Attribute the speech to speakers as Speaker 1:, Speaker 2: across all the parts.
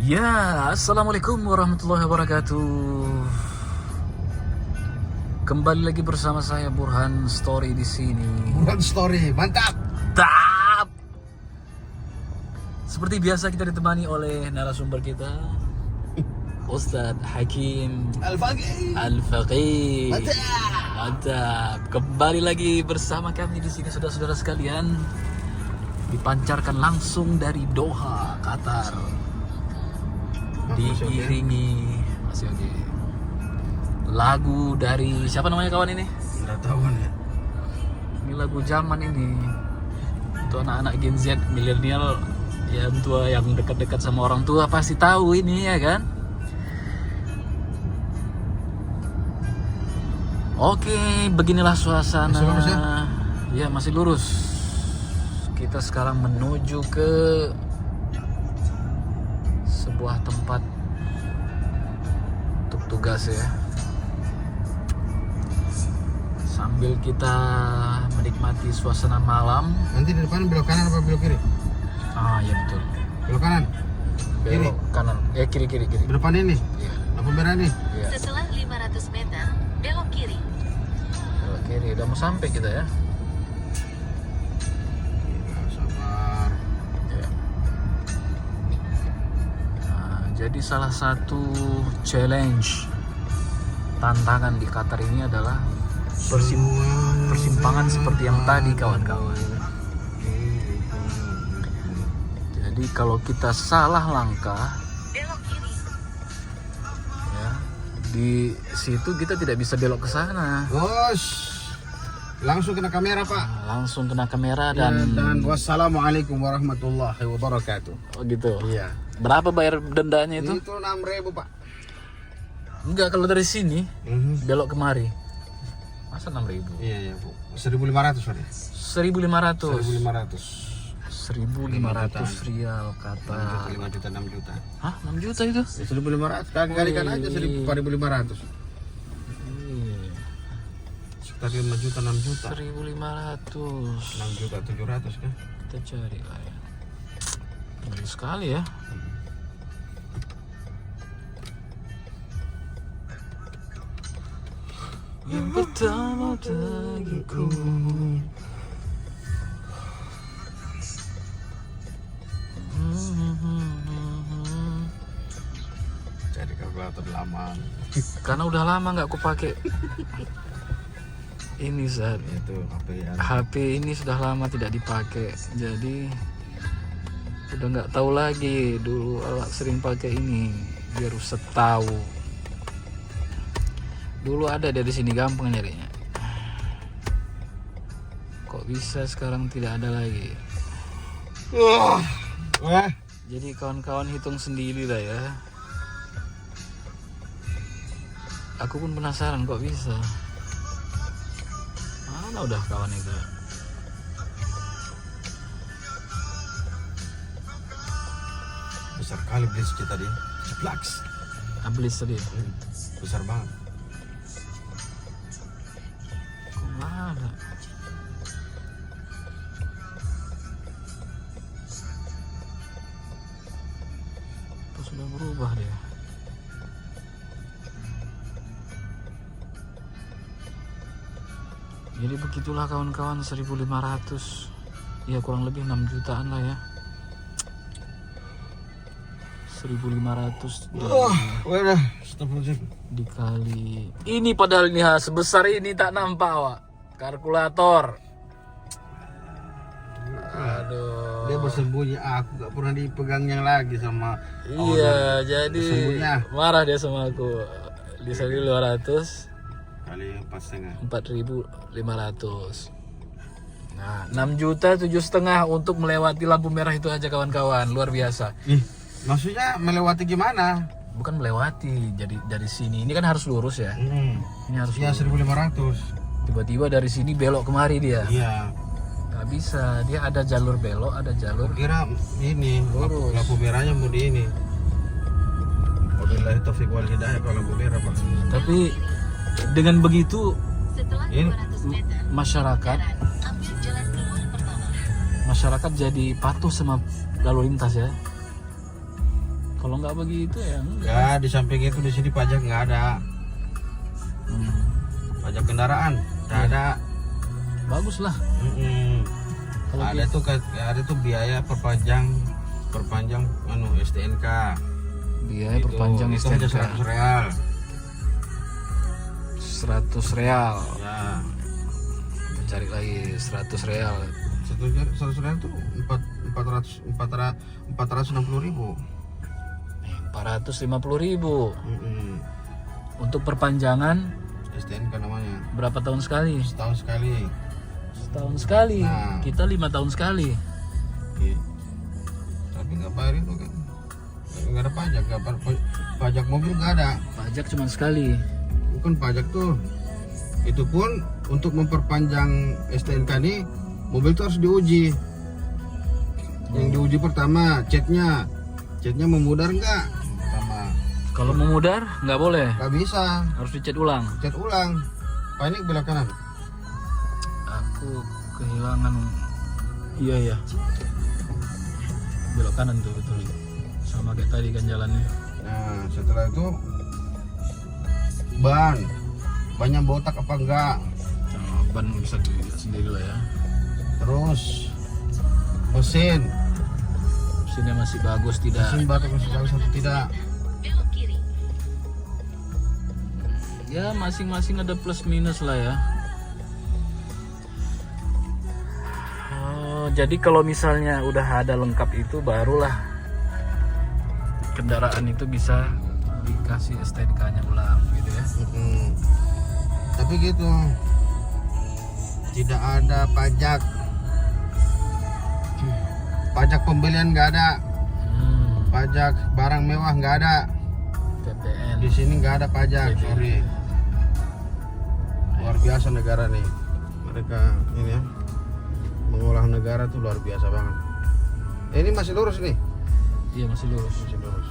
Speaker 1: Ya, assalamualaikum warahmatullahi wabarakatuh. Kembali lagi bersama saya Burhan Story di sini.
Speaker 2: Burhan Story, mantap.
Speaker 1: Tap. Seperti biasa kita ditemani oleh narasumber kita, Ustadz Hakim Al-Faqih.
Speaker 2: Mantap.
Speaker 1: Mantap. Kembali lagi bersama kami di sini, saudara-saudara sekalian. Dipancarkan langsung dari Doha, Qatar. Diiringi masih oke. Lagu dari siapa namanya kawan ini?
Speaker 2: Nggak tahu nih.
Speaker 1: Ini lagu zaman ini. Untuk anak-anak Gen Z, milenial, yang tua, yang dekat-dekat sama orang tua pasti tahu ini ya kan? Oke, beginilah suasana.
Speaker 2: Masih lurus ya?
Speaker 1: Ya, masih lurus. Kita sekarang menuju ke sebuah tempat untuk tugas ya. Sambil kita menikmati suasana malam.
Speaker 2: Nanti di depan belok kanan apa belok kiri?
Speaker 1: Ah, ya betul.
Speaker 2: Belok kanan.
Speaker 1: Belok kanan. Kiri.
Speaker 2: Di depan ini.
Speaker 1: Iya.
Speaker 2: Lampu merah nih.
Speaker 1: Iya.
Speaker 3: Setelah 500 meter, belok kiri.
Speaker 1: Belok kiri. Udah mau sampai kita ya.
Speaker 2: Gila, sabar.
Speaker 1: Ya. Nah, jadi salah satu challenge tantangan di Qatar ini adalah persimpangan seperti yang tadi kawan-kawan. Jadi kalau kita salah langkah
Speaker 3: Belok kiri.
Speaker 1: ya, di situ kita tidak bisa belok ke sana.
Speaker 2: Bos. Langsung kena kamera, Pak.
Speaker 1: Langsung kena kamera
Speaker 2: Dan
Speaker 1: dan
Speaker 2: wassalamualaikum warahmatullahi wabarakatuh.
Speaker 1: oh gitu.
Speaker 2: Iya.
Speaker 1: Berapa bayar dendanya itu?
Speaker 2: Itu 6.000, Pak.
Speaker 1: Enggak, kalau dari sini
Speaker 2: Mhm.
Speaker 1: belok kemari. Masa 6.000?
Speaker 2: Iya, Bu. 1.500, sorry.
Speaker 1: 1.500.
Speaker 2: 1.500.
Speaker 1: 1.500 rial kata.
Speaker 2: 5 juta, 6 juta.
Speaker 1: Hah? 6 juta itu?
Speaker 2: Ya, 1.500. Kalikan aja 1.500.
Speaker 1: Iya.
Speaker 2: Sekitar 5 juta, 6 juta.
Speaker 1: 1.500.
Speaker 2: 6 juta, 700 kan?
Speaker 1: Kita cari lah ya. Tinggi sekali ya. Yang pertama bagiku.
Speaker 2: Cari kalkulator lama.
Speaker 1: Karena udah lama nggak aku pakai ini saat
Speaker 2: Itu HP ya.
Speaker 1: HP ini sudah lama tidak dipakai, jadi udah nggak tahu lagi. Dulu awak sering pakai ini biar Ustaz tahu. Dulu ada dari sini gampang nyarinya. Kok bisa sekarang tidak ada lagi?
Speaker 2: Wah,
Speaker 1: Jadi kawan-kawan hitung sendiri lah ya. Aku pun penasaran kok bisa. Mana udah kawan itu?
Speaker 2: besar kali blis kita tadi. Ceplaks.
Speaker 1: Ablis tadi.
Speaker 2: Besar banget.
Speaker 1: Kok nggak ada? Apa sudah berubah dia? Jadi begitulah kawan-kawan, 1.500. Ya kurang lebih 6 jutaan lah ya. 1.500
Speaker 2: Wadah, astagfirullahaladzim.
Speaker 1: dikali ini, padahal ini sebesar ini tak nampak Wak. Kalkulator. Aduh.
Speaker 2: Dia bersembunyi, aku gak pernah dipegangnya lagi sama
Speaker 1: Iya, jadi
Speaker 2: bersembunyi.
Speaker 1: marah dia sama aku. Di 1.500
Speaker 2: Kali 4,5.
Speaker 1: 4.500. Nah, 6 juta 7,5 untuk melewati lampu merah itu aja kawan-kawan, luar biasa.
Speaker 2: Ih, maksudnya melewati gimana?
Speaker 1: Bukan melewati, jadi dari sini ini kan harus lurus ya. Ini harus
Speaker 2: Ya
Speaker 1: lurus.
Speaker 2: 1.500.
Speaker 1: Tiba-tiba dari sini belok kemari dia.
Speaker 2: Iya.
Speaker 1: Nggak bisa, dia ada jalur belok, ada jalur.
Speaker 2: Kira ini
Speaker 1: Lurus.
Speaker 2: lampu merahnya mau di ini. Wabillahi taufiq wal hidayah kalau lampu merah, Pak.
Speaker 1: Tapi dengan begitu
Speaker 3: Setelah
Speaker 2: Ini
Speaker 3: 200 meter,
Speaker 1: masyarakat
Speaker 3: ambil jalan keluar pertama.
Speaker 1: masyarakat jadi patuh sama lalu lintas ya. Kalau nggak begitu ya enggak.
Speaker 2: Ya di samping itu di sini pajak nggak ada. Pajak kendaraan nggak ada.
Speaker 1: Bagus lah. Kalau
Speaker 2: Ada tuh biaya perpanjang STNK.
Speaker 1: biaya
Speaker 2: Itu,
Speaker 1: perpanjang
Speaker 2: itu hanya
Speaker 1: STNK
Speaker 2: 100 real.
Speaker 1: 100 real.
Speaker 2: Ya.
Speaker 1: Kita cari lagi 100 real.
Speaker 2: 100 real tuh 460.000.
Speaker 1: 450.000 untuk perpanjangan.
Speaker 2: STNK namanya.
Speaker 1: Berapa tahun sekali?
Speaker 2: Setahun sekali.
Speaker 1: Setahun sekali.
Speaker 2: Nah.
Speaker 1: Kita 5 tahun sekali.
Speaker 2: Iya. Tapi nggak bayar itu kan. Nggak ada pajak, pajak mobil nggak ada.
Speaker 1: Pajak cuma sekali.
Speaker 2: Bukan pajak tuh. Itu pun untuk memperpanjang STNK ini mobil tuh harus diuji. Yang diuji pertama catnya memudar nggak? Pertama.
Speaker 1: Kalau memudar nggak boleh.
Speaker 2: Nggak bisa.
Speaker 1: Harus dicat ulang.
Speaker 2: Cat ulang. Pak ini belok kanan.
Speaker 1: Aku kehilangan. Iya. Belok kanan tuh betul. Sama kayak tadi kan jalannya.
Speaker 2: Nah setelah itu bannya botak apa enggak?
Speaker 1: Nah, ban bisa dilihat sendiri lah ya.
Speaker 2: Terus mesinnya
Speaker 1: Mesinnya masih bagus tidak?
Speaker 2: mesin batak masih bagus atau tidak?
Speaker 3: Belok kiri.
Speaker 1: Ya masing-masing ada plus minus lah ya. Oh, jadi kalau misalnya udah ada lengkap itu barulah kendaraan itu bisa dikasih STNK-nya ulang gitu ya.
Speaker 2: Tapi gitu, tidak ada pajak pembelian nggak ada, pajak barang mewah nggak ada.
Speaker 1: PPN.
Speaker 2: Di sini nggak ada pajak,
Speaker 1: Jadi.
Speaker 2: sorry. Luar biasa negara nih, mereka ini ya mengolah negara tuh luar biasa banget. Ini masih lurus nih.
Speaker 1: Iya masih lurus.
Speaker 2: Masih lurus.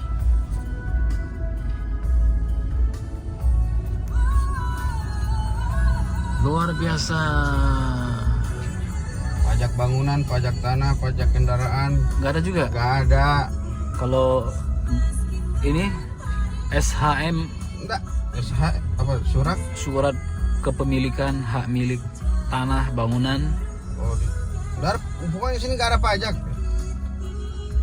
Speaker 1: Luar biasa.
Speaker 2: Pajak bangunan, pajak tanah, pajak kendaraan
Speaker 1: Nggak ada juga.
Speaker 2: nggak ada.
Speaker 1: Kalau ini SHM
Speaker 2: Enggak. Apa
Speaker 1: surat kepemilikan hak milik tanah bangunan,
Speaker 2: Oh, pokoknya di sini nggak ada pajak.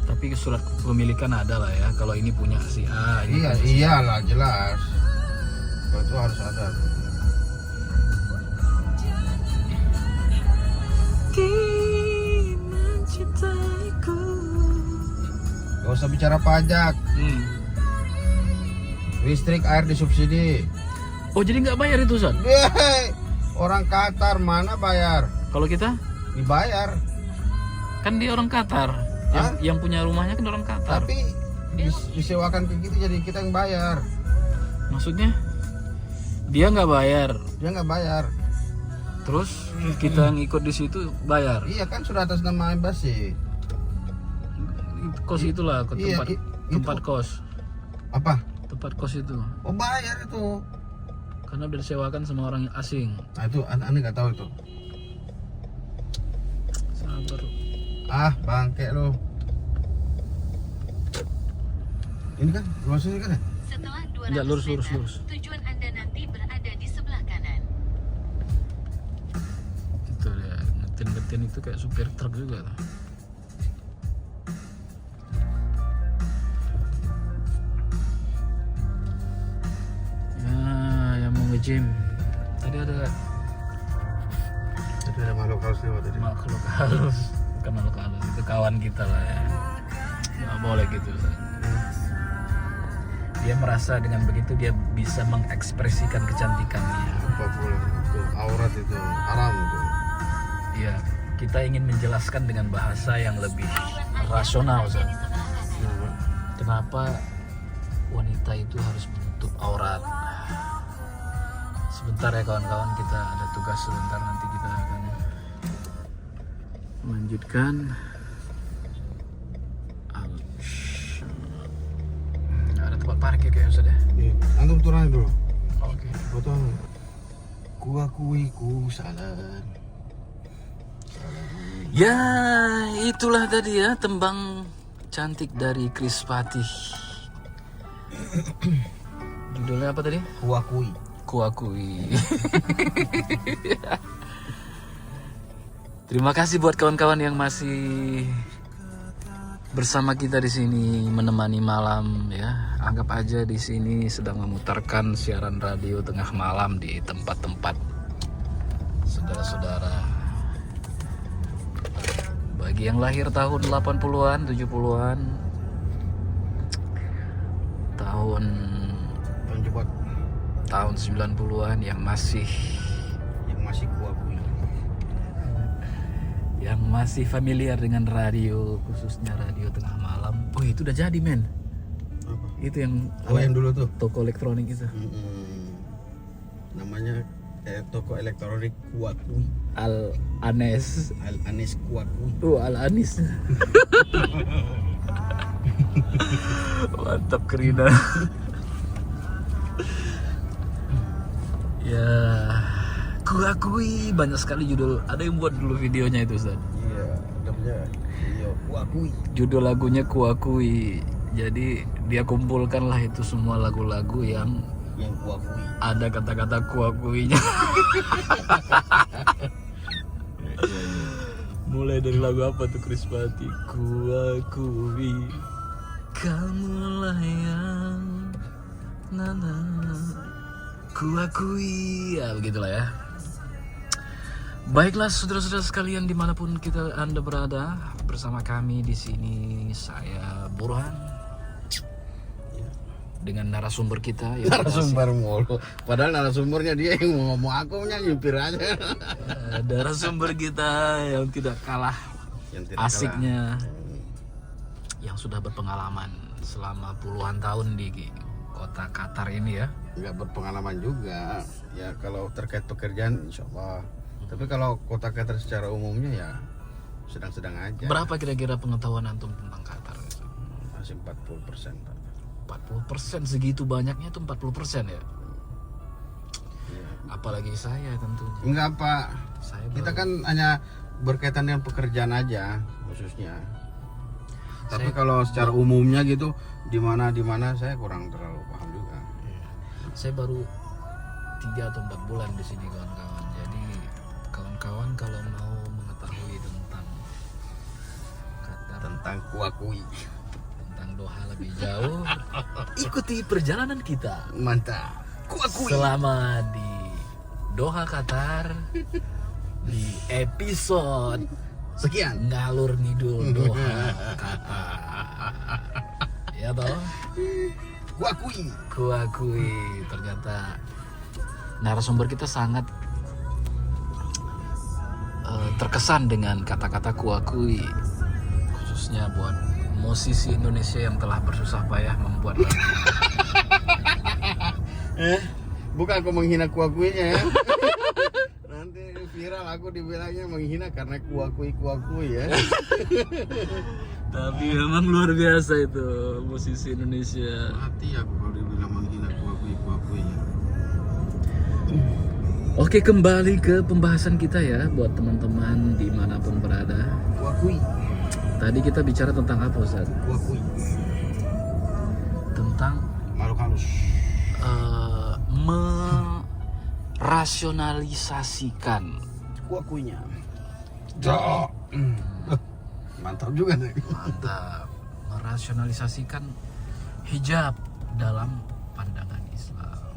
Speaker 1: tapi surat kepemilikan ada lah ya. Kalau ini punya si A, ini
Speaker 2: Iya,
Speaker 1: punya si A.
Speaker 2: iyalah jelas. Kalau itu harus ada. Gak usah bicara pajak. Listrik, air disubsidi.
Speaker 1: Oh jadi nggak bayar itu Son?
Speaker 2: Yeay, orang Qatar mana bayar?
Speaker 1: Kalau kita
Speaker 2: Dibayar.
Speaker 1: kan dia orang Qatar. Yang punya rumahnya kan orang Qatar.
Speaker 2: Tapi disewakan ke kita jadi kita yang bayar.
Speaker 1: Maksudnya dia nggak bayar,
Speaker 2: Dia nggak bayar.
Speaker 1: terus kita yang ikut di situ bayar.
Speaker 2: Iya kan sudah atas nama embassy.
Speaker 1: Kos itulah ke
Speaker 2: Iya,
Speaker 1: tempat
Speaker 2: itu.
Speaker 1: kos.
Speaker 2: Apa?
Speaker 1: Tempat kos itu.
Speaker 2: Oh bayar itu.
Speaker 1: Karena udah disewakan sama orang asing.
Speaker 2: Nah itu aneh nggak tahu itu.
Speaker 1: Sabar.
Speaker 2: Ah bangke lo. Ini kan luar sini kan ya?
Speaker 3: Setelah 200
Speaker 1: Enggak, lurus.
Speaker 3: meter, tujuan Anda nanti berada di sebelah kanan.
Speaker 1: Gitu ya, ngetin itu kayak supir truk juga tuh. Ya, yang mau nge-gym. Tadi ada
Speaker 2: makhluk halus lewat tadi.
Speaker 1: makhluk halus. Bukan makhluk halus, itu kawan kita lah ya. Nggak boleh gitu. Dia merasa dengan begitu dia bisa mengekspresikan kecantikannya.
Speaker 2: Apa boleh itu aurat itu haram itu.
Speaker 1: Iya, kita ingin menjelaskan dengan bahasa yang lebih rasional, Zan. Kenapa wanita itu harus menutup aurat? Sebentar ya kawan-kawan, kita ada tugas sebentar, nanti kita akan melanjutkan. Nggak ada tempat parkir kayaknya sudah.
Speaker 2: Iya. Antum turun dulu.
Speaker 1: Oke.
Speaker 2: Foto. Ku akui ku salah.
Speaker 1: Ya, itulah tadi ya tembang cantik dari Chris Patih. Judulnya apa tadi?
Speaker 2: Kuakui.
Speaker 1: Kuakui. Terima kasih buat kawan-kawan yang masih bersama kita di sini menemani malam ya. Anggap aja di sini sedang memutarkan siaran radio tengah malam di tempat-tempat saudara-saudara. Bagi yang lahir tahun 80-an, 70-an, tahun
Speaker 2: Cepet.
Speaker 1: tahun 90-an yang masih
Speaker 2: kuakui.
Speaker 1: yang masih familiar dengan radio, khususnya radio tengah malam. Oh, itu udah jadi, men.
Speaker 2: Apa?
Speaker 1: Itu yang
Speaker 2: Yang dulu tuh.
Speaker 1: toko elektronik itu.
Speaker 2: Namanya toko elektronik Kuakui.
Speaker 1: Al Anes.
Speaker 2: Al Anis Kuakui.
Speaker 1: Al Anis. Mantap Kerina. Ya, kuakui banyak sekali judul. Ada yang buat dulu videonya itu, Ustaz.
Speaker 2: Iya, namanya Kuakui.
Speaker 1: Judul lagunya Kuakui. Jadi dia kumpulkan lah itu semua lagu-lagu yang
Speaker 2: Kuakui.
Speaker 1: ada kata-kata kuakuinya. Mulai dari lagu apa tuh, Krispati? Kuakui kamulah yang kuakui, ya begitulah ya. Baiklah saudara-saudara sekalian dimanapun Anda berada, bersama kami di sini saya Burhan dengan narasumber kita yang
Speaker 2: Narasumber mulu. Padahal narasumbernya dia yang mau ngomong, aku nyupir aja.
Speaker 1: narasumber kita yang tidak kalah asiknya, yang sudah berpengalaman selama puluhan tahun di kota Qatar ini ya.
Speaker 2: Nggak berpengalaman juga. Ya kalau terkait pekerjaan insya Allah. Tapi kalau kota Qatar secara umumnya ya sedang-sedang aja.
Speaker 1: Berapa kira-kira pengetahuan antum tentang Qatar?
Speaker 2: Masih 40%, Pak.
Speaker 1: 40%, segitu banyaknya tuh 40% ya?
Speaker 2: Iya.
Speaker 1: Apalagi saya tentunya.
Speaker 2: Enggak, Pak.
Speaker 1: Saya
Speaker 2: Kita
Speaker 1: baru-
Speaker 2: kan hanya berkaitan dengan pekerjaan aja khususnya. Tapi
Speaker 1: Saya-
Speaker 2: kalau secara umumnya gitu di mana saya kurang terlalu paham juga.
Speaker 1: Saya baru 3 atau 4 bulan di sini kawan-kawan. Jadi kawan-kawan kalau mau mengetahui tentang Qatar,
Speaker 2: Tentang Kuakui.
Speaker 1: tentang Doha lebih jauh, ikuti perjalanan kita
Speaker 2: Mantap. Kuakui.
Speaker 1: selama di Doha Qatar di episode
Speaker 2: Sekian.
Speaker 1: ngalur ngidul Doha Qatar. Ya toh?
Speaker 2: Kuakui.
Speaker 1: Kuakui, ternyata narasumber kita sangat terkesan dengan kata-kata kuakui, khususnya buat musisi Indonesia yang telah bersusah payah membuat lagu.
Speaker 2: Bukan aku menghina Kuakuinya ya. Nanti viral aku dibilangnya menghina karena kuakui ya.
Speaker 1: Tapi memang luar biasa itu musisi Indonesia.
Speaker 2: Hati aku kalau dibilang menghina kuakuinya.
Speaker 1: Oke, kembali ke pembahasan kita ya buat teman-teman dimanapun berada.
Speaker 2: Kuakui.
Speaker 1: Tadi kita bicara tentang apa, Ustaz?
Speaker 2: Kuakui.
Speaker 1: Tentang
Speaker 2: Makhluk halus.
Speaker 1: merasionalisasikan.
Speaker 2: Kuakuinya. Mantap juga nih.
Speaker 1: Mantap. Merasionalisasikan hijab dalam pandangan Islam.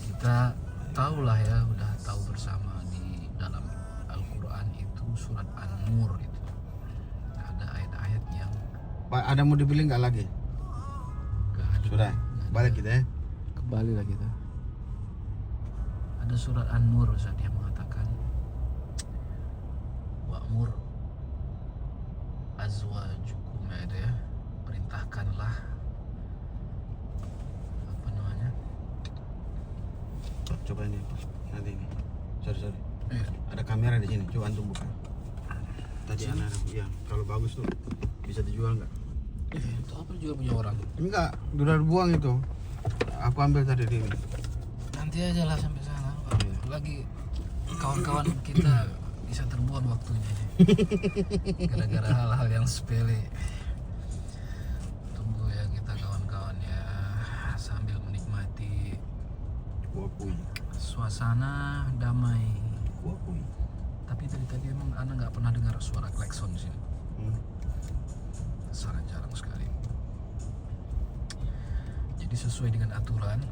Speaker 1: Kita tahulah ya, udah tahu bersama di dalam Al-Quran itu surat An-Nur itu ada ayat-ayat yang
Speaker 2: Pak, ada mau dibeli nggak lagi?
Speaker 1: gak ada.
Speaker 2: Sudah. Balik kita ya.
Speaker 1: Kembali lah kita. Ada surat An-Nur Ustaz yang mengatakan wa'mur azwajukum, ada ya, perintahkanlah apa namanya,
Speaker 2: Coba ini nanti ini. Sorry. Ada kamera di sini. Coba antum buka. Tadi anak ya, kalau bagus tuh bisa dijual nggak?
Speaker 1: itu apa juga punya orang,
Speaker 2: Enggak, udah buang itu. Aku ambil tadi di ini.
Speaker 1: nanti aja lah sampai sana. Lagi kawan-kawan kita bisa terbuang waktunya nih. Gara-gara hal-hal yang sepele. Untuk
Speaker 2: Kuakui.
Speaker 1: Suasana damai.
Speaker 2: Kuakui.
Speaker 1: Tapi dari tadi emang Ana nggak pernah dengar suara klakson di sini. Sangat jarang sekali. Jadi sesuai dengan aturan,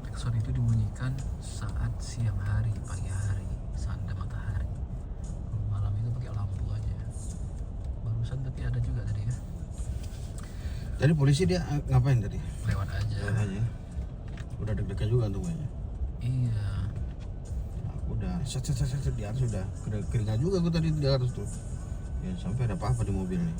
Speaker 1: klakson itu dibunyikan saat siang hari, pagi hari, saat ada matahari. Kalau malam itu pakai lampu aja. Barusan tapi ada juga tadi ya.
Speaker 2: Tadi polisi dia ngapain tadi?
Speaker 1: Lewat aja.
Speaker 2: Jalan aja. Udah deg-degan juga untungnya.
Speaker 1: Iya.
Speaker 2: Aku udah set di atas udah keringat juga aku tadi di atas tuh. Ya sampai ada apa-apa di mobil nih.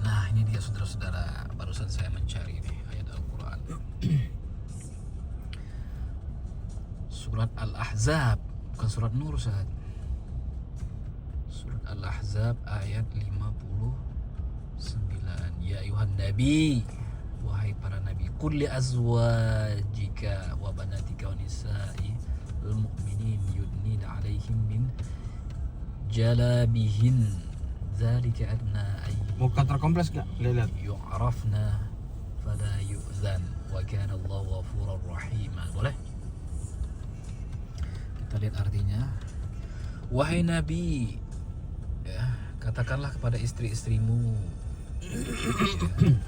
Speaker 1: Nah ini dia saudara-saudara, barusan saya mencari nih ayat Al-Quran. Surat Al-Ahzab, bukan surat Nur Ustaz. Surat Al-Ahzab ayat 59. Ya ayuhan nabi, wahai para nabi, qul li azwajika wa banatika wa nisa'i al-mu'minin yudnina 'alaihim min jalabihin dzalika adna ay
Speaker 2: Mau kantor kompleks gak? Lihat.
Speaker 1: yu'rafna fala yu'zan wa kana Allahu ghafurur rahim. Boleh? Kita lihat artinya. Wahai nabi, ya, katakanlah kepada istri-istrimu, ya,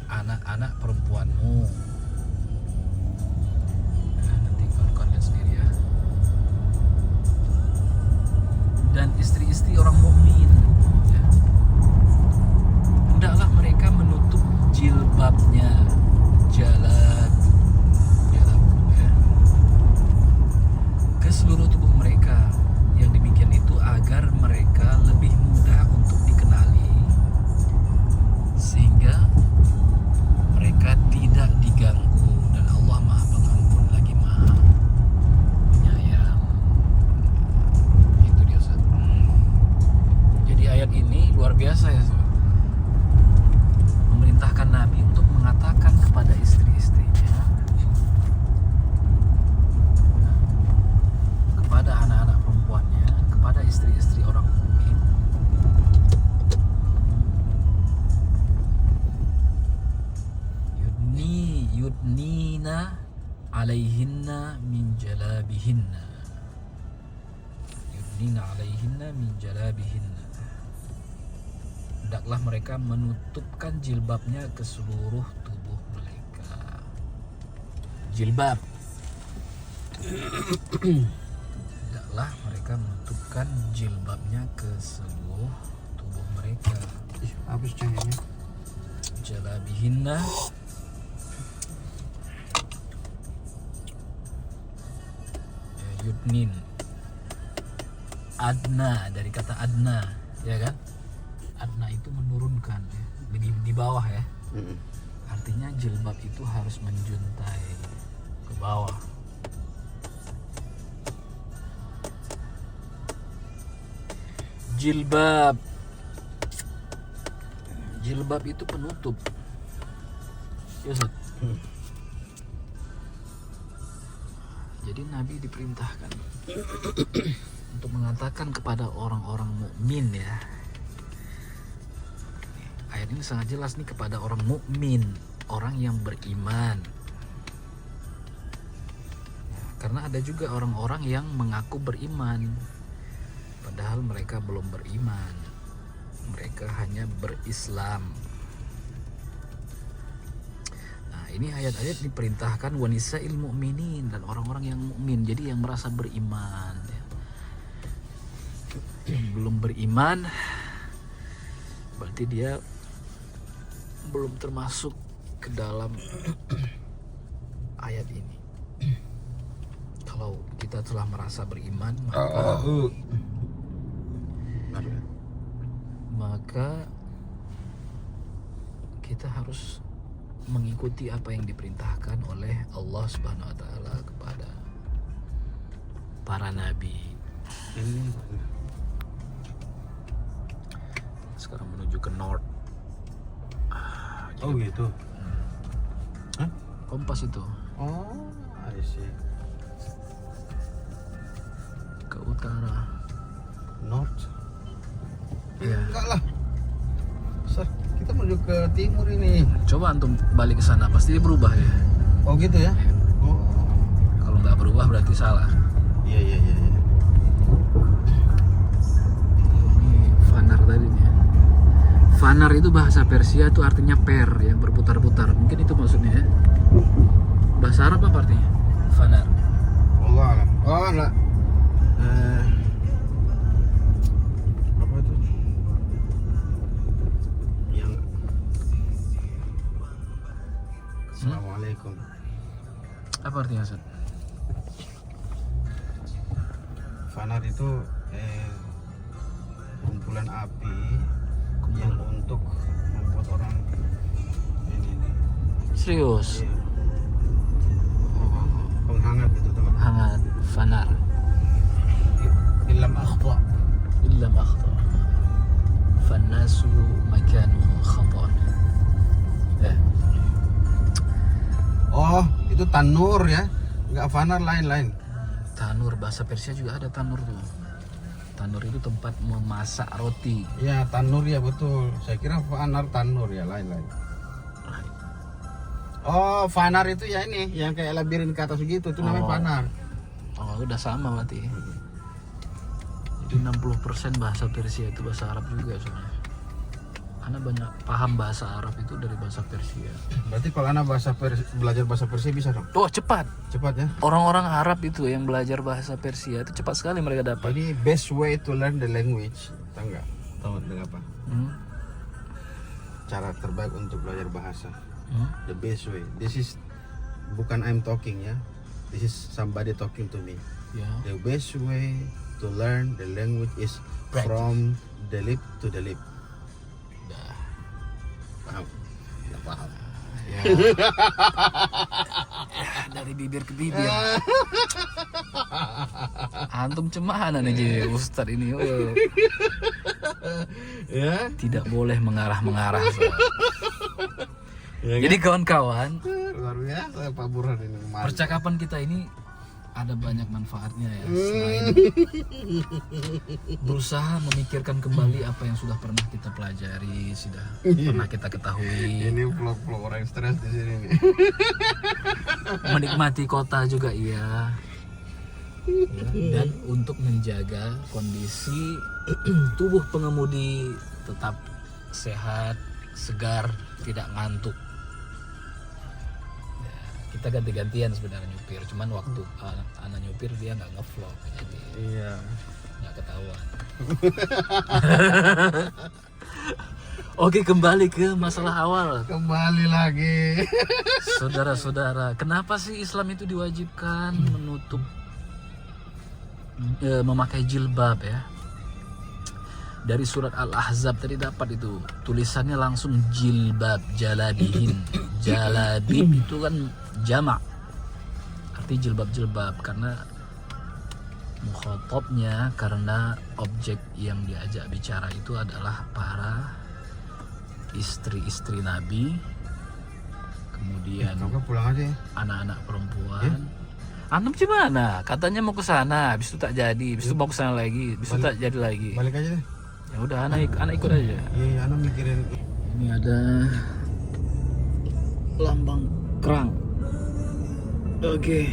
Speaker 1: anak-anak perempuanmu. Ya, nanti kawan-kawan lihat sendiri ya. Dan istri-istri orang mukmin, ya, hendaklah mereka menutup jilbabnya, jalab, ya, ke seluruh tubuh mereka. Yang demikian itu agar mereka lebih mudah untuk dikenali, sehingga mereka tidak diganggu, dan Allah Maha Pengampun lagi Maha Penyayang. Itu dia Ustaz. Jadi ayat ini luar biasa ya Ustaz. Memerintahkan Nabi untuk mengatakan kepada istri-istrinya, kepada anak-anak perempuannya, kepada istri-istri orang mukmin, yudnina alaihinna min jalabihinna. Yudnina alaihinna min jalabihinna. Hendaklah mereka menutupkan jilbabnya ke seluruh tubuh mereka. Jilbab. Hendaklah mereka menutupkan jilbabnya ke seluruh tubuh mereka.
Speaker 2: Ih, habis cahayanya.
Speaker 1: Jalabihinna, ya, yudnin, adna, dari kata adna, ya kan? Adna itu menurunkan, ya, di bawah ya. Artinya jilbab itu harus menjuntai ke bawah. Jilbab itu penutup, ya Ustaz. Jadi Nabi diperintahkan untuk mengatakan kepada orang-orang mukmin, ya. Ayat ini sangat jelas nih kepada orang mukmin, orang yang beriman. Ya, karena ada juga orang-orang yang mengaku beriman, padahal mereka belum beriman. Mereka hanya berislam. Nah, ini ayat-ayat diperintahkan wanisa'il mu'minin, dan orang-orang yang mukmin, jadi yang merasa beriman, ya. Yang belum beriman berarti dia belum termasuk ke dalam ayat ini. Kalau kita telah merasa beriman, maka kita harus mengikuti apa yang diperintahkan oleh Allah Subhanahu wa taala kepada para nabi. Sekarang menuju ke north.
Speaker 2: Oh gitu. Hah?
Speaker 1: Kompas itu
Speaker 2: Oh, I see.
Speaker 1: ke utara.
Speaker 2: North.
Speaker 1: Iya.
Speaker 2: Enggak lah. Sir, kita menuju ke timur ini.
Speaker 1: Coba antum balik ke sana, pasti dia berubah ya.
Speaker 2: Oh gitu ya? Oh.
Speaker 1: Kalau nggak berubah berarti salah.
Speaker 2: Iya.
Speaker 1: Ini fanar tadi nih. Fanar itu bahasa Persia itu artinya per yang berputar-putar. Mungkin itu maksudnya ya. Bahasa Arab apa artinya? Fanar.
Speaker 2: Allah alam. Oh enggak. Apa itu? Yang Assalamualaikum.
Speaker 1: Apa artinya, Ustaz?
Speaker 2: Fanar itu kumpulan api yang untuk membuat orang ini
Speaker 1: Serius?
Speaker 2: penghangat gitu teman.
Speaker 1: Hangat, fanar.
Speaker 2: Ilham akhta.
Speaker 1: Illa ma akhta. Fannasu makanu khatan. Ya.
Speaker 2: Oh, itu tanur ya. Enggak fanar lain-lain.
Speaker 1: Tanur, bahasa Persia juga ada tanur tuh. Tanur itu tempat memasak roti.
Speaker 2: Ya, tanur ya betul. Saya kira fanar tanur ya lain-lain. Oh, fanar itu ya ini yang kayak labirin ke atas gitu, itu namanya
Speaker 1: Oh.
Speaker 2: fanar.
Speaker 1: Oh, udah sama berarti. Jadi 60% bahasa Persia itu bahasa Arab juga soalnya. Karena banyak paham bahasa Arab itu dari bahasa Persia.
Speaker 2: Berarti kalau anak belajar bahasa Persia bisa dong?
Speaker 1: Oh, cepat.
Speaker 2: Cepat ya.
Speaker 1: Orang-orang Arab itu yang belajar bahasa Persia itu cepat sekali mereka dapat.
Speaker 2: Jadi best way to learn the language, tahu nggak? Tahu dengan apa?
Speaker 1: Hmm?
Speaker 2: Cara terbaik untuk belajar bahasa.
Speaker 1: Hmm?
Speaker 2: The best way. This is bukan I'm talking ya. This is somebody talking to me.
Speaker 1: Ya.
Speaker 2: The best way to learn the language is
Speaker 1: Practice.
Speaker 2: from the lip to the lip.
Speaker 1: Dah.
Speaker 2: Paham? Nggak paham.
Speaker 1: Ya. Dari bibir ke bibir. Antum cemana nih Ustadz ini? Oh,
Speaker 2: Ya.
Speaker 1: tidak boleh mengarah-mengarah.
Speaker 2: Ya,
Speaker 1: Jadi kawan-kawan,
Speaker 2: luar biasa Pak Burhan ini. Mantap.
Speaker 1: percakapan kita ini ada banyak manfaatnya ya. Selain berusaha memikirkan kembali apa yang sudah pernah kita pelajari, sudah pernah kita ketahui,
Speaker 2: Ini vlog-vlog orang stres di sini nih.
Speaker 1: menikmati kota juga iya. Ya, dan untuk menjaga kondisi tubuh pengemudi tetap sehat, segar, tidak ngantuk. Ya, kita ganti-gantian sebenarnya nyupir, cuman waktu anak nyupir dia nggak ngevlog, jadi
Speaker 2: Iya.
Speaker 1: nggak ketahuan. Oke, kembali ke masalah awal.
Speaker 2: Kembali lagi.
Speaker 1: Saudara-saudara, kenapa sih Islam itu diwajibkan menutup memakai jilbab ya? Dari surat Al-Ahzab tadi dapat itu tulisannya langsung jilbab, jalabihin. Jalabib itu kan jamak, arti jilbab-jilbab, karena mukhatabnya, karena objek yang diajak bicara itu adalah para istri-istri Nabi, kemudian
Speaker 2: Kamu pulang aja ya.
Speaker 1: anak-anak perempuan. Antum gimana? Katanya mau ke sana, habis itu tak jadi, habis itu mau ke sana lagi, habis itu tak jadi lagi.
Speaker 2: Balik aja deh.
Speaker 1: Ya udah, anak ikut aja.
Speaker 2: Iya, anak mikirin.
Speaker 1: Ini ada lambang kerang. Oke.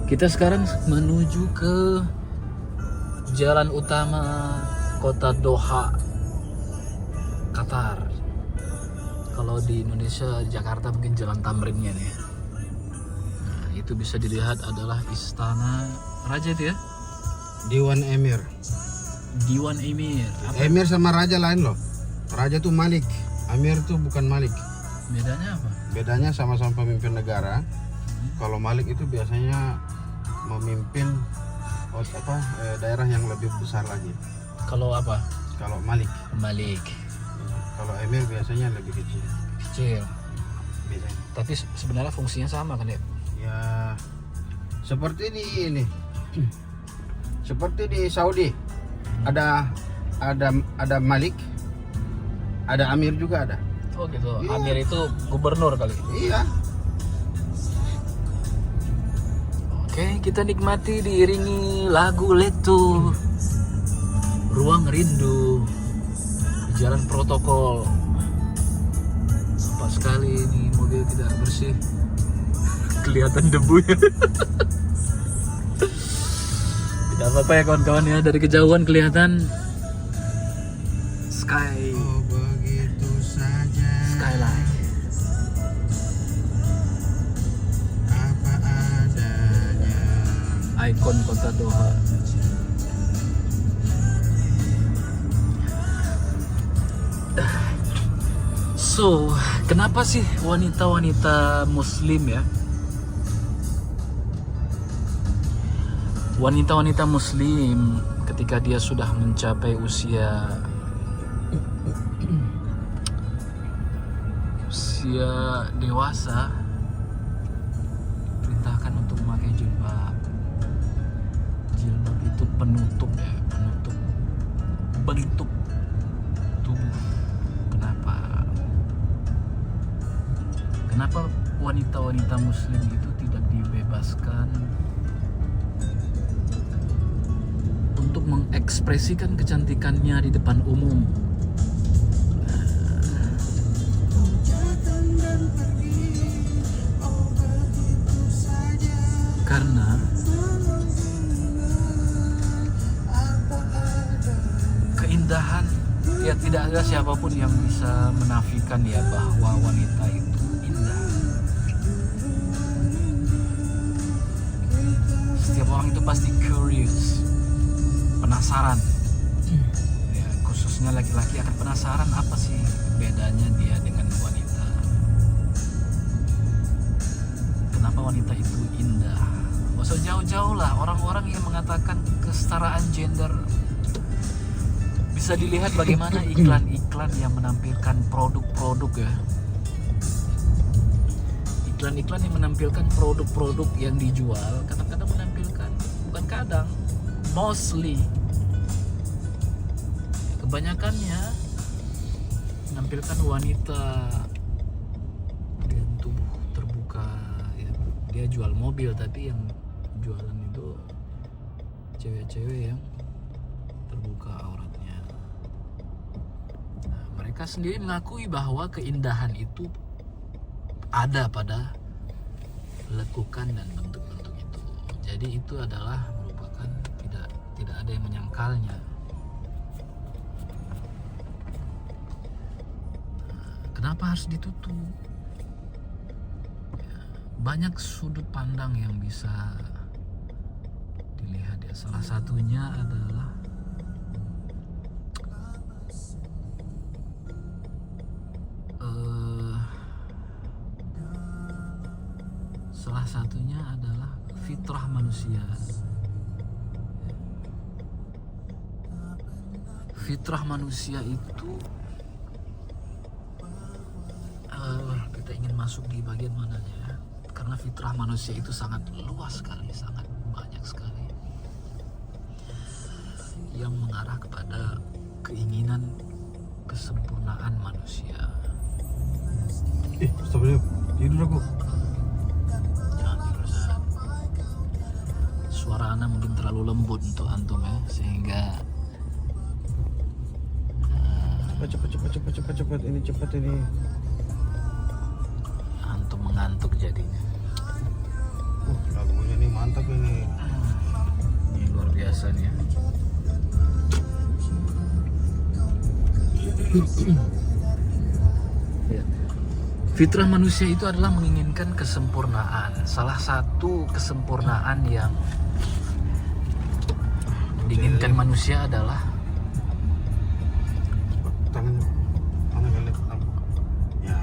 Speaker 1: Kita sekarang menuju ke jalan utama kota Doha, Qatar. Kalau di Indonesia, di Jakarta mungkin Jalan Tamrinnya nih. Nah, itu bisa dilihat adalah istana raja itu ya,
Speaker 2: Dewan Emir.
Speaker 1: Diwan Emir. Apa
Speaker 2: Emir sama raja lain loh. Raja tuh Malik, Amir tuh bukan Malik.
Speaker 1: bedanya apa?
Speaker 2: Bedanya sama-sama pemimpin negara. Kalau Malik itu biasanya memimpin daerah yang lebih besar lagi.
Speaker 1: Kalau apa?
Speaker 2: Kalau Malik,
Speaker 1: Malik
Speaker 2: kalau Emir biasanya lebih kecil.
Speaker 1: kecil.
Speaker 2: Biasanya.
Speaker 1: Tapi sebenarnya fungsinya sama kan ya?
Speaker 2: Ya seperti di ini, seperti di Saudi ada Malik, ada Amir juga ada.
Speaker 1: Oh gitu.
Speaker 2: Iya.
Speaker 1: Amir itu gubernur kali.
Speaker 2: Iya.
Speaker 1: Oke, kita nikmati diiringi lagu Leto Ruang rindu di jalan protokol. Nampak sekali ini mobil tidak bersih. Kelihatan debu ya. Tidak apa-apa ya kawan-kawan ya, dari kejauhan kelihatan
Speaker 2: Oh begitu saja.
Speaker 1: skyline.
Speaker 2: Apa adanya.
Speaker 1: Ikon kota Doha. So, kenapa sih wanita-wanita muslim ya? Wanita-wanita muslim ketika dia sudah mencapai usia dewasa perintahkan untuk memakai jilbab. Jilbab itu penutup ya, penutup bentuk tubuh. Kenapa wanita-wanita muslim itu tidak dibebaskan untuk mengekspresikan kecantikannya di depan umum? Karena keindahan, ya tidak ada siapapun yang bisa menafikan ya bahwa wanita itu indah. Setiap orang itu pasti curious, penasaran. Ya, khususnya laki-laki akan penasaran apa sih bedanya dia dengan wanita. Kenapa wanita itu indah? Masa jauh-jauh lah orang-orang yang mengatakan kesetaraan gender. Bisa dilihat bagaimana iklan-iklan yang menampilkan produk-produk ya. Iklan-iklan yang menampilkan produk-produk yang dijual kadang-kadang menampilkan, bukan kadang, mostly kebanyakannya menampilkan wanita dengan tubuh terbuka ya. Dia jual mobil tapi yang jualan itu cewek-cewek yang terbuka auratnya. Nah, mereka sendiri mengakui bahwa keindahan itu ada pada lekukan dan bentuk-bentuk itu. Jadi itu adalah merupakan tidak ada yang menyangkalnya. Kenapa harus ditutup? Ya, banyak sudut pandang yang bisa dilihat ya. Salah satunya adalah fitrah manusia. Fitrah manusia itu kita ingin masuk di bagian mananya ya? Karena fitrah manusia itu sangat luas sekali, sangat banyak sekali yang mengarah kepada keinginan kesempurnaan manusia.
Speaker 2: Stop dulu, tidur aku.
Speaker 1: Jangan tidur saat. Suara Ana mungkin terlalu lembut untuk antum ya, sehingga
Speaker 2: Cepat ini.
Speaker 1: antum mengantuk jadinya.
Speaker 2: Lagunya nih mantap ini.
Speaker 1: Ini luar biasa nih ya. Ya. Fitrah manusia itu adalah menginginkan kesempurnaan. Salah satu kesempurnaan yang diinginkan manusia adalah
Speaker 2: tangan kalian tampuk. Ya.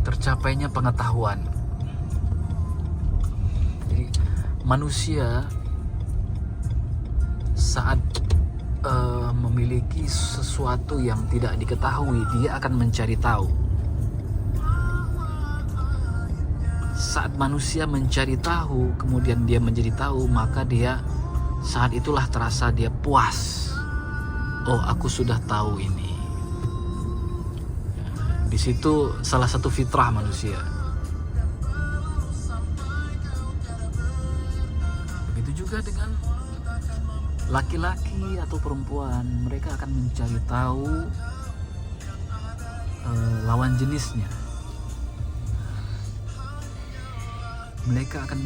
Speaker 1: Tercapainya pengetahuan. Jadi manusia saat memiliki sesuatu yang tidak diketahui, dia akan mencari tahu. Saat manusia mencari tahu, kemudian dia menjadi tahu, maka dia saat itulah terasa dia puas. Oh, aku sudah tahu ini. Di situ salah satu fitrah manusia. Begitu juga laki-laki atau perempuan, mereka akan mencari tahu lawan jenisnya. Mereka akan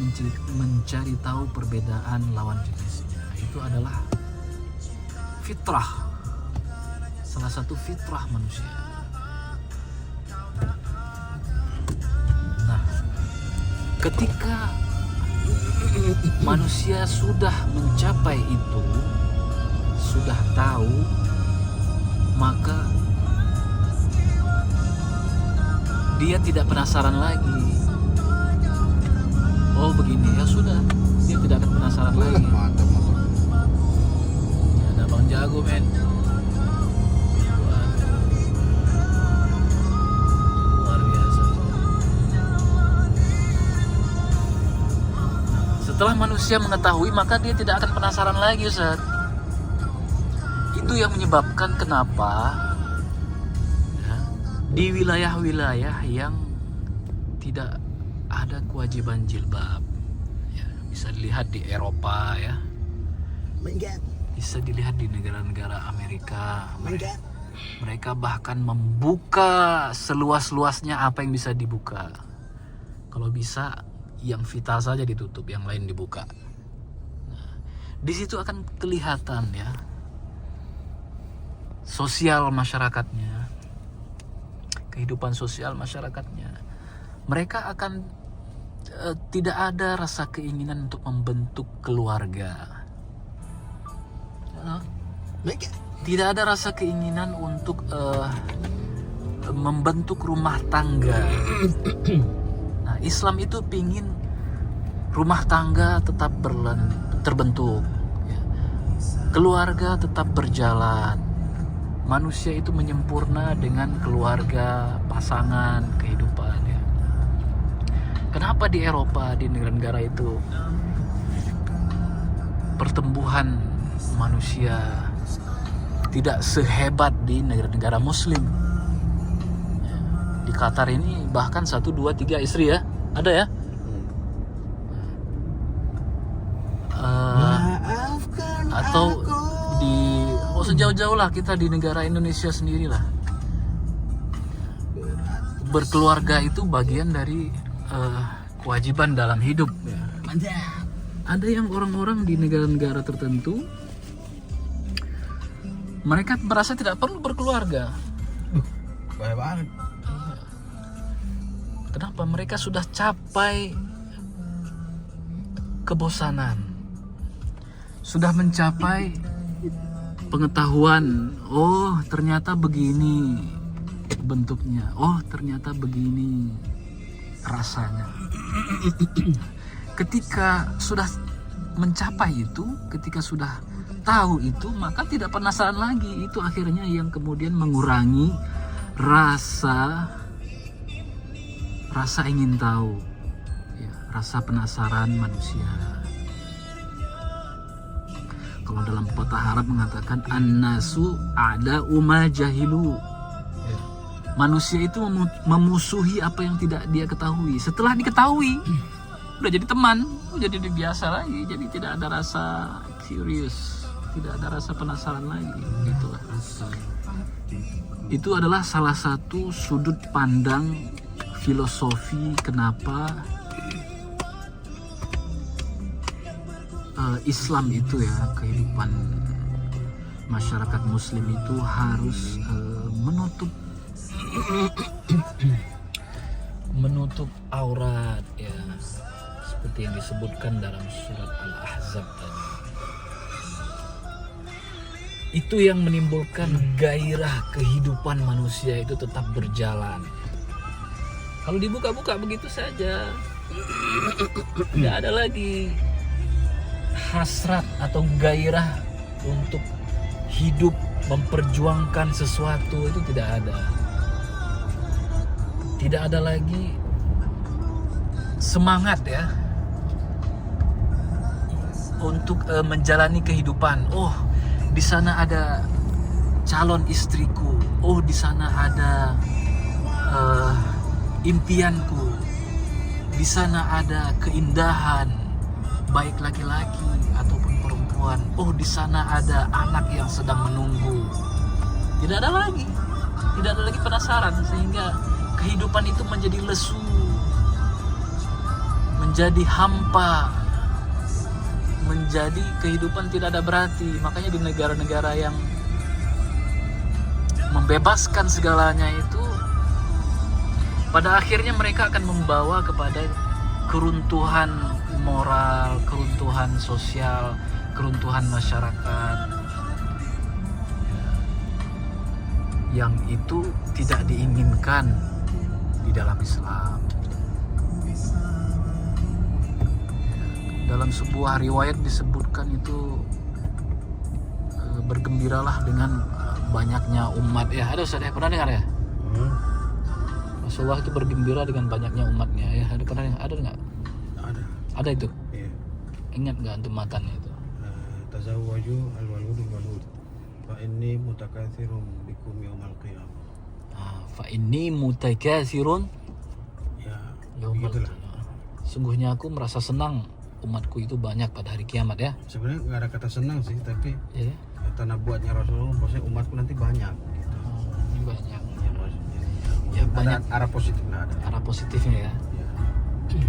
Speaker 1: mencari tahu perbedaan lawan jenisnya. Itu adalah fitrah, salah satu fitrah manusia. Nah, ketika manusia sudah mencapai itu, sudah tahu, maka dia tidak penasaran lagi. Oh begini, ya sudah, dia tidak akan penasaran lagi.
Speaker 2: Mantap.
Speaker 1: Ya, ada Bang Jago men. Luar biasa. Setelah manusia mengetahui, maka dia tidak akan penasaran lagi, Ustaz. Itu yang menyebabkan kenapa ya, di wilayah-wilayah yang tidak ada kewajiban jilbab, ya, bisa dilihat di Eropa, ya, bisa dilihat di negara-negara Amerika. Mereka bahkan membuka seluas-luasnya apa yang bisa dibuka. Kalau bisa, yang vital saja ditutup, yang lain dibuka. Nah, di situ akan kelihatan ya sosial masyarakatnya, kehidupan sosial masyarakatnya. Mereka akan tidak ada rasa keinginan untuk membentuk keluarga. Tidak ada rasa keinginan untuk membentuk rumah tangga. Nah, Islam itu pingin rumah tangga tetap terbentuk, ya. Keluarga tetap berjalan. Manusia itu menyempurna dengan keluarga, pasangan, kehidupan. Ya. Kenapa di Eropa, di negara-negara itu pertumbuhan manusia tidak sehebat di negara-negara Muslim? Di Qatar ini bahkan 1, 2, 3 istri ya, ada ya. Atau di sejauh-jauh lah, kita di negara Indonesia sendirilah. Berkeluarga itu bagian dari kewajiban dalam hidup. Ada yang orang-orang di negara-negara tertentu, mereka merasa tidak perlu berkeluarga.
Speaker 2: Bahaya banget.
Speaker 1: Kenapa? Mereka sudah capai kebosanan, sudah mencapai pengetahuan. Oh ternyata begini bentuknya, oh ternyata begini rasanya. Ketika sudah mencapai itu, ketika sudah tahu itu, maka tidak penasaran lagi. Itu akhirnya yang kemudian mengurangi rasa ingin tahu, ya, rasa penasaran manusia. Kalau dalam pepatah Arab mengatakan an-nasu ada uma jahilu. Manusia itu memusuhi apa yang tidak dia ketahui. Setelah diketahui, udah jadi teman, udah jadi biasa lagi. Jadi tidak ada rasa curious, tidak ada rasa penasaran lagi. Itulah. Itu adalah salah satu sudut pandang filosofi kenapa Islam itu ya, kehidupan masyarakat Muslim itu harus menutup aurat ya, seperti yang disebutkan dalam surat Al-Ahzab tadi. Itu yang menimbulkan gairah kehidupan manusia itu tetap berjalan. Kalau dibuka-buka begitu saja, tidak ada lagi hasrat atau gairah untuk hidup, memperjuangkan sesuatu, itu tidak ada. Tidak ada lagi semangat ya untuk menjalani kehidupan. Oh, di sana ada calon istriku. Oh, di sana ada impianku. Di sana ada keindahan, baik laki-laki ataupun perempuan. pengetahuan. Oh, di sana ada anak yang sedang menunggu. Tidak ada lagi penasaran, sehingga kehidupan itu menjadi lesu, menjadi hampa, menjadi kehidupan tidak ada berarti. Makanya di negara-negara yang membebaskan segalanya itu, pada akhirnya mereka akan membawa kepada keruntuhan moral, keruntuhan sosial, keruntuhan masyarakat, yang itu tidak diinginkan di dalam Islam. Dalam sebuah riwayat disebutkan itu, bergembiralah dengan banyaknya umat. Ya, ada Ustaz, pernah dengar ya? Rasulullah itu bergembira dengan banyaknya umatnya. Ya, ada pernah dengar? Ada nggak? Ada itu.
Speaker 2: Iya.
Speaker 1: Ingat nggak untuk matannya itu?
Speaker 2: Tazawwaju al-waludul walud. Fa inni mutakatsirum bikum yaumal qiyamah.
Speaker 1: Fa inni mutakatsirun
Speaker 2: Ya,
Speaker 1: yaumal
Speaker 2: begitulah.
Speaker 1: qiyamah. Sungguhnya aku merasa senang umatku itu banyak pada hari kiamat, ya.
Speaker 2: Sebenarnya nggak ada kata senang sih, tapi
Speaker 1: Ya.
Speaker 2: kata nabuatnya Rasulullah, maksudnya umatku nanti banyak gitu.
Speaker 1: Ini banyak.
Speaker 2: Ya, maksudnya.
Speaker 1: Ya,
Speaker 2: Ada
Speaker 1: banyak
Speaker 2: arah positif nggak ada.
Speaker 1: arah positifnya ya.
Speaker 2: Ya.
Speaker 1: Ya,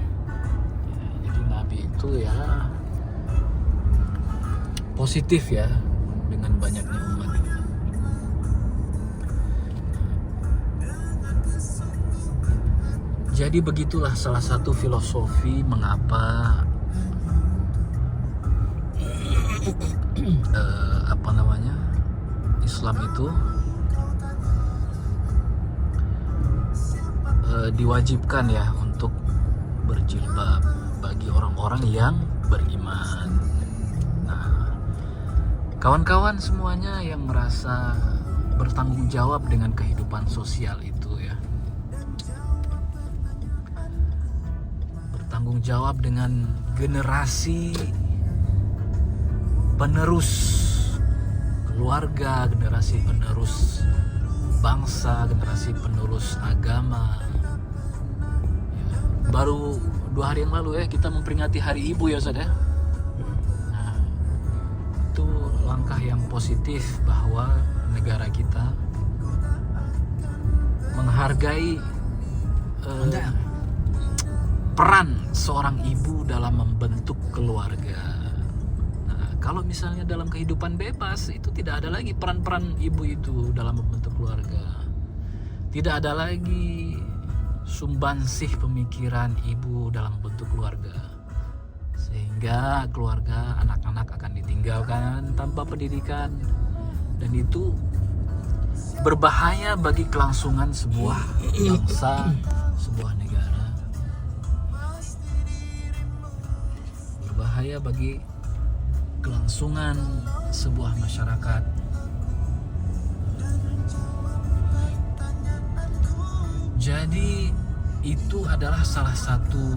Speaker 1: jadi Nabi itu ya positif ya dengan banyaknya umat. Jadi begitulah salah satu filosofi mengapa Islam itu diwajibkan ya untuk berjilbab bagi orang-orang yang beriman. Nah, kawan-kawan semuanya yang merasa bertanggung jawab dengan kehidupan sosial itu ya, bertanggung jawab dengan generasi penerus keluarga, generasi penerus bangsa, generasi penerus agama. Ya, baru 2 hari yang lalu ya kita memperingati Hari Ibu ya Ustaz ya. Nah, itu langkah yang positif bahwa negara kita menghargai peran seorang ibu dalam membentuk keluarga. Kalau misalnya dalam kehidupan bebas itu tidak ada lagi peran-peran ibu itu dalam membentuk keluarga. Tidak ada lagi sumbangsih pemikiran ibu dalam bentuk keluarga. Sehingga keluarga, anak-anak akan ditinggalkan tanpa pendidikan. Dan itu berbahaya bagi kelangsungan sebuah bangsa, sebuah negara. Berbahaya bagi kelangsungan sebuah masyarakat. Jadi itu adalah salah satu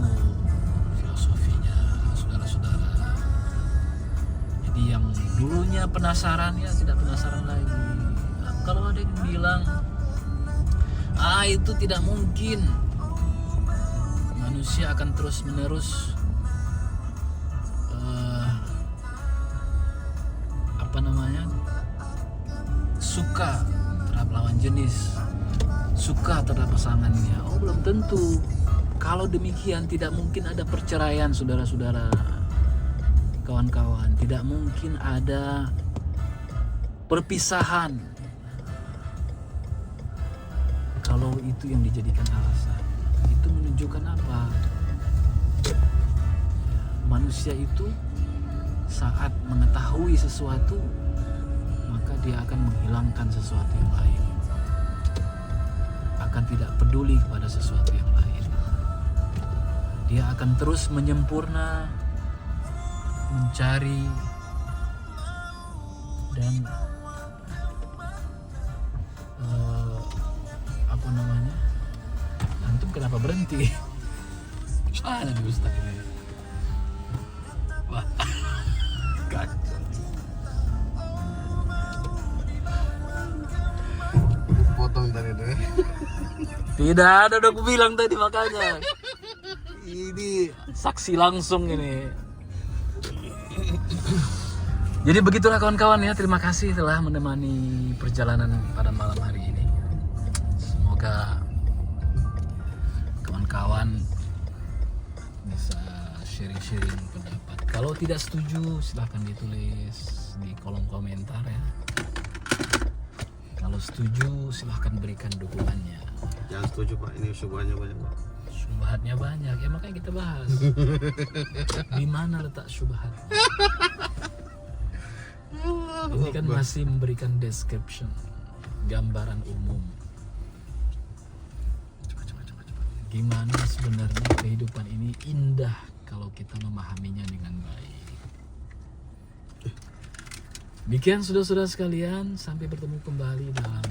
Speaker 1: filosofinya, saudara-saudara. Jadi yang dulunya penasaran ya tidak penasaran lagi. Kalau ada yang bilang itu tidak mungkin, manusia akan terus menerus suka terhadap lawan jenis, suka terhadap pasangannya. Oh, belum tentu. Kalau demikian tidak mungkin ada perceraian, saudara-saudara, kawan-kawan. Tidak mungkin ada perpisahan kalau itu yang dijadikan alasan. Itu menunjukkan apa? Manusia itu saat mengetahui sesuatu, maka dia akan menghilangkan sesuatu yang lain, akan tidak peduli kepada sesuatu yang lain. Dia akan terus menyempurna, mencari, dan antum kenapa berhenti? Ada di Ustaz ini. Wah, kacau.
Speaker 2: Potong dari itu.
Speaker 1: Tidak ada, udah aku bilang tadi makanya. Ini saksi langsung ini. Jadi begitulah kawan-kawan ya, terima kasih telah menemani perjalanan pada malam hari ini. Semoga kawan-kawan bisa sharing-sharing pendapat. Kalau tidak setuju silahkan ditulis di kolom komentar ya. Kalau setuju silahkan berikan dukungannya.
Speaker 2: Jangan setuju Pak, ini subhannya banyak Pak.
Speaker 1: Subhatnya banyak ya, makanya kita bahas. Di mana letak subhatnya? Ini kan masih memberikan description, gambaran umum. Gimana sebenarnya kehidupan ini indah kalau kita memahaminya dengan baik. Demikian saudara-saudara sekalian, sampai bertemu kembali dalam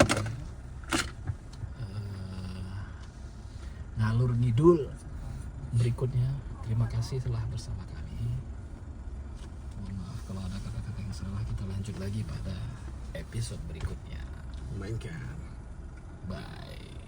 Speaker 1: ngalur ngidul berikutnya. Terima kasih telah bersama kami. Mohon maaf kalau ada kata-kata yang salah. Kita lanjut lagi pada episode berikutnya.
Speaker 2: Mainkan.
Speaker 1: Bye.